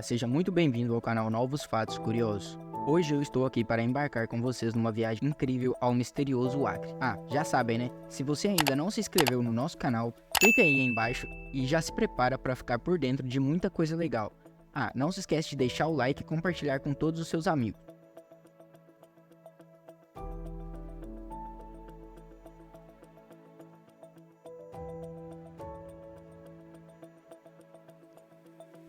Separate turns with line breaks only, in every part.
Olá, seja muito bem-vindo ao canal Novos Fatos Curiosos. Hoje eu estou aqui para embarcar com vocês numa viagem incrível ao misterioso Acre. Já sabem, né? Se você ainda não se inscreveu no nosso canal, clica aí embaixo e já se prepara para ficar por dentro de muita coisa legal. Não se esquece de deixar o like e compartilhar com todos os seus amigos.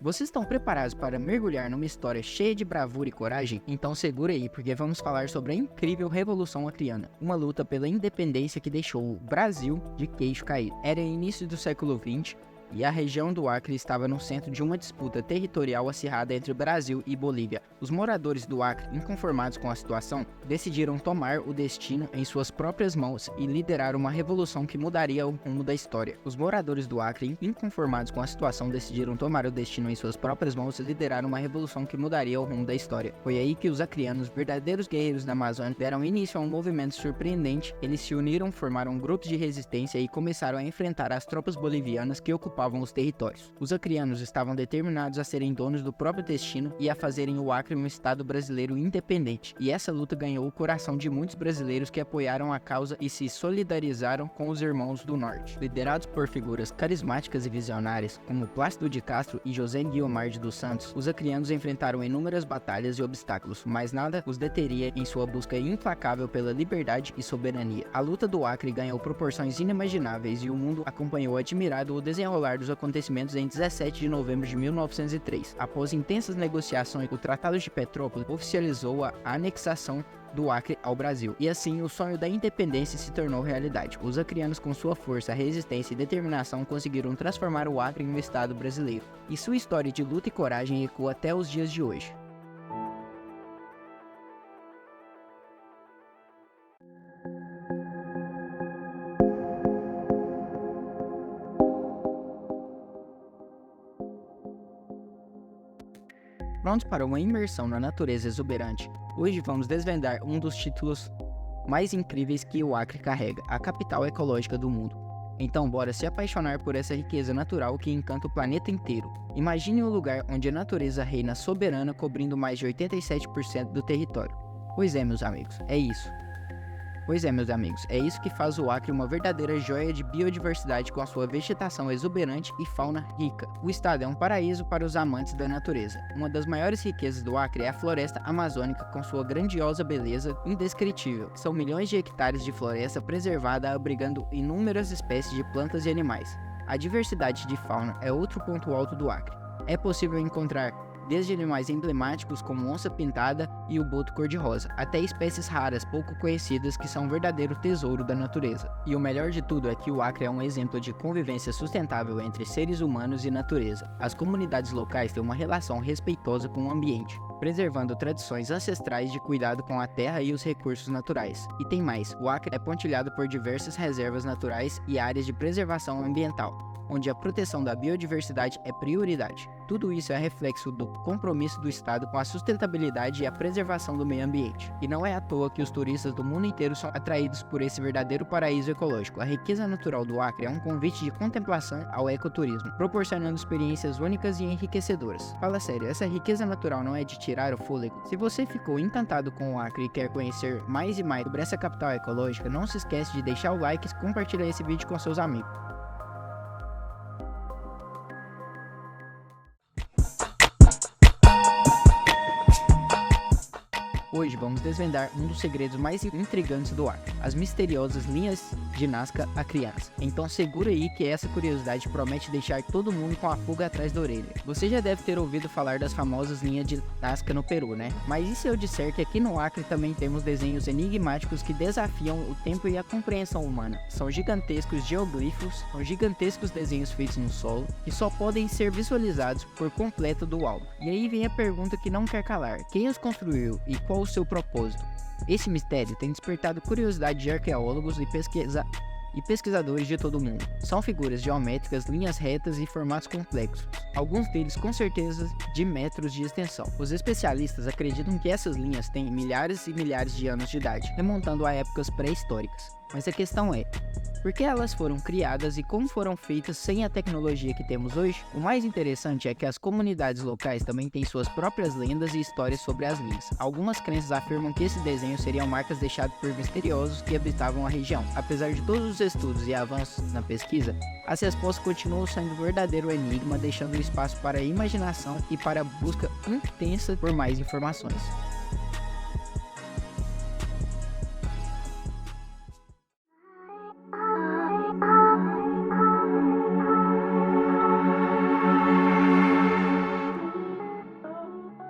Vocês estão preparados para mergulhar numa história cheia de bravura e coragem? Então segura aí, porque vamos falar sobre a incrível Revolução Acreana, uma luta pela independência que deixou o Brasil de queixo caído. Era início do século XX e a região do Acre estava no centro de uma disputa territorial acirrada entre Brasil e Bolívia. Os moradores do Acre, inconformados com a situação, decidiram tomar o destino em suas próprias mãos e liderar uma revolução que mudaria o rumo da história. Os moradores do Acre, inconformados com a situação, decidiram tomar o destino em suas próprias mãos e liderar uma revolução que mudaria o rumo da história. Foi aí que os acreanos, verdadeiros guerreiros da Amazônia, deram início a um movimento surpreendente. Eles se uniram, formaram grupos de resistência e começaram a enfrentar as tropas bolivianas que ocupavam os territórios. Os acreanos estavam determinados a serem donos do próprio destino e a fazerem o Acre um estado brasileiro independente. E essa luta ganhou o coração de muitos brasileiros que apoiaram a causa e se solidarizaram com os irmãos do norte. Liderados por figuras carismáticas e visionárias, como Plácido de Castro e José Guiomar de dos Santos, os acreanos enfrentaram inúmeras batalhas e obstáculos, mas nada os deteria em sua busca implacável pela liberdade e soberania. A luta do Acre ganhou proporções inimagináveis e o mundo acompanhou admirado o desenrolar dos acontecimentos em 17 de novembro de 1903. Após intensas negociações, o Tratado de Petrópolis oficializou a anexação do Acre ao Brasil, e assim o sonho da independência se tornou realidade. Os acreanos, com sua força, resistência e determinação, conseguiram transformar o Acre em um estado brasileiro, e sua história de luta e coragem ecoa até os dias de hoje. Prontos para uma imersão na natureza exuberante, hoje vamos desvendar um dos títulos mais incríveis que o Acre carrega, a capital ecológica do mundo. Então bora se apaixonar por essa riqueza natural que encanta o planeta inteiro. Imagine um lugar onde a natureza reina soberana, cobrindo mais de 87% do território. Pois é, meus amigos, é isso que faz o Acre uma verdadeira joia de biodiversidade, com a sua vegetação exuberante e fauna rica. O estado é um paraíso para os amantes da natureza. Uma das maiores riquezas do Acre é a floresta amazônica, com sua grandiosa beleza indescritível. São milhões de hectares de floresta preservada, abrigando inúmeras espécies de plantas e animais. A diversidade de fauna é outro ponto alto do Acre. É possível encontrar desde animais emblemáticos como onça pintada e o boto cor-de-rosa, até espécies raras pouco conhecidas que são um verdadeiro tesouro da natureza. E o melhor de tudo é que o Acre é um exemplo de convivência sustentável entre seres humanos e natureza. As comunidades locais têm uma relação respeitosa com o ambiente, preservando tradições ancestrais de cuidado com a terra e os recursos naturais. E tem mais, o Acre é pontilhado por diversas reservas naturais e áreas de preservação ambiental, onde a proteção da biodiversidade é prioridade. Tudo isso é reflexo do compromisso do Estado com a sustentabilidade e a preservação do meio ambiente. E não é à toa que os turistas do mundo inteiro são atraídos por esse verdadeiro paraíso ecológico. A riqueza natural do Acre é um convite de contemplação ao ecoturismo, proporcionando experiências únicas e enriquecedoras. Fala sério, essa riqueza natural não é de tirar o fôlego? Se você ficou encantado com o Acre e quer conhecer mais e mais sobre essa capital ecológica, não se esquece de deixar o like e compartilhar esse vídeo com seus amigos. Hoje vamos desvendar um dos segredos mais intrigantes do Acre, as misteriosas linhas de Nazca acreanas. Então segura aí que essa curiosidade promete deixar todo mundo com a pulga atrás da orelha. Você já deve ter ouvido falar das famosas linhas de Nazca no Peru, né? Mas e se eu disser que aqui no Acre também temos desenhos enigmáticos que desafiam o tempo e a compreensão humana? São gigantescos geoglifos, são gigantescos desenhos feitos no solo, que só podem ser visualizados por completo do alto. E aí vem a pergunta que não quer calar: quem os construiu e qual o seu propósito? Esse mistério tem despertado curiosidade de arqueólogos e pesquisadores de todo o mundo. São figuras geométricas, linhas retas e formatos complexos, alguns deles com certeza de metros de extensão. Os especialistas acreditam que essas linhas têm milhares e milhares de anos de idade, remontando a épocas pré-históricas. Mas a questão é: Por que elas foram criadas e como foram feitas sem a tecnologia que temos hoje? O mais interessante é que as comunidades locais também têm suas próprias lendas e histórias sobre as linhas. Algumas crenças afirmam que esses desenhos seriam marcas deixadas por misteriosos que habitavam a região. Apesar de todos os estudos e avanços na pesquisa, as respostas continuam sendo um verdadeiro enigma, deixando espaço para a imaginação e para a busca intensa por mais informações.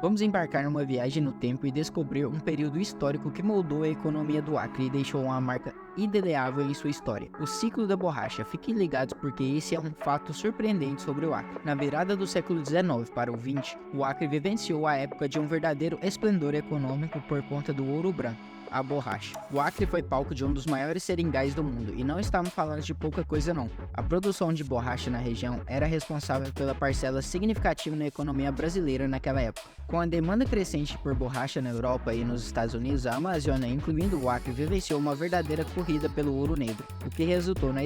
Vamos embarcar numa viagem no tempo e descobrir um período histórico que moldou a economia do Acre e deixou uma marca indelével em sua história. O ciclo da borracha. Fiquem ligados porque esse é um fato surpreendente sobre o Acre. Na virada do século XIX para o XX, o Acre vivenciou a época de um verdadeiro esplendor econômico por conta do ouro branco, a borracha. O Acre foi palco de um dos maiores seringais do mundo, e não estamos falando de pouca coisa não. A produção de borracha na região era responsável pela parcela significativa na economia brasileira naquela época. Com a demanda crescente por borracha na Europa e nos Estados Unidos, a Amazônia, incluindo o Acre, vivenciou uma verdadeira corrida pelo ouro negro, o que resultou na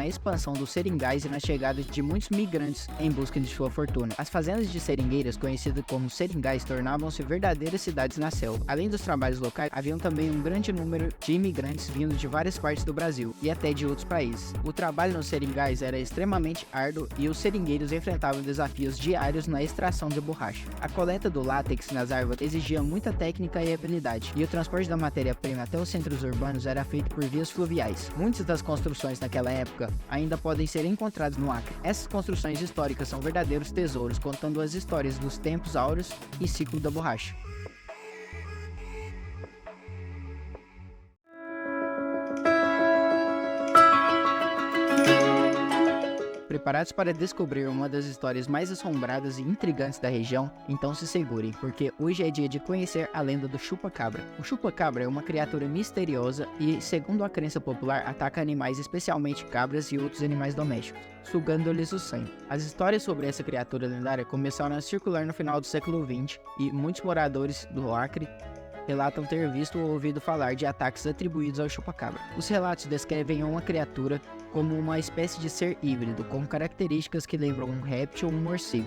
expansão dos seringais e na chegada de muitos migrantes em busca de sua fortuna. As fazendas de seringueiras, conhecidas como seringais, tornavam-se verdadeiras cidades na selva. Além dos trabalhos locais, haviam também um grande número de imigrantes vindo de várias partes do Brasil e até de outros países. O trabalho nos seringais era extremamente árduo e os seringueiros enfrentavam desafios diários na extração de borracha. A coleta do látex nas árvores exigia muita técnica e habilidade, e o transporte da matéria-prima até os centros urbanos era feito por vias fluviais. Muitas das construções naquela época ainda podem ser encontradas no Acre. Essas construções históricas são verdadeiros tesouros, contando as histórias dos tempos áureos e ciclo da borracha. Preparados para descobrir uma das histórias mais assombradas e intrigantes da região? Então se segurem, porque hoje é dia de conhecer a lenda do chupa-cabra. O chupa-cabra é uma criatura misteriosa e, segundo a crença popular, ataca animais, especialmente cabras e outros animais domésticos, sugando-lhes o sangue. As histórias sobre essa criatura lendária começaram a circular no final do século XX e muitos moradores do Acre relatam ter visto ou ouvido falar de ataques atribuídos ao chupa-cabra. Os relatos descrevem uma criatura como uma espécie de ser híbrido, com características que lembram um réptil ou um morcego,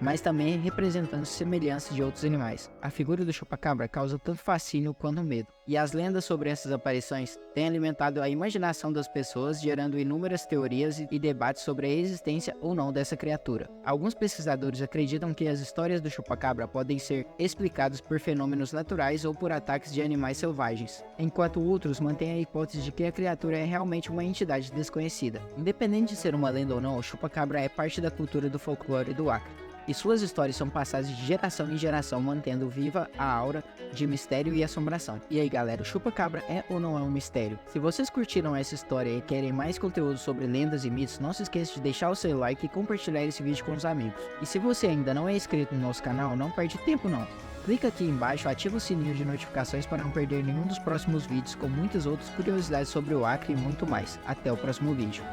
mas também representando semelhanças de outros animais. A figura do chupa-cabra causa tanto fascínio quanto medo, e as lendas sobre essas aparições têm alimentado a imaginação das pessoas, gerando inúmeras teorias e debates sobre a existência ou não dessa criatura. Alguns pesquisadores acreditam que as histórias do chupa-cabra podem ser explicadas por fenômenos naturais ou por ataques de animais selvagens, enquanto outros mantêm a hipótese de que a criatura é realmente uma entidade desconhecida. Independente de ser uma lenda ou não, o chupa-cabra é parte da cultura do folclore do Acre, e suas histórias são passadas de geração em geração, mantendo viva a aura de mistério e assombração. E aí galera, o chupa-cabra é ou não é um mistério? Se vocês curtiram essa história e querem mais conteúdo sobre lendas e mitos, não se esqueça de deixar o seu like e compartilhar esse vídeo com os amigos. E se você ainda não é inscrito no nosso canal, não perde tempo não. Clica aqui embaixo, ativa o sininho de notificações para não perder nenhum dos próximos vídeos com muitas outras curiosidades sobre o Acre e muito mais. Até o próximo vídeo.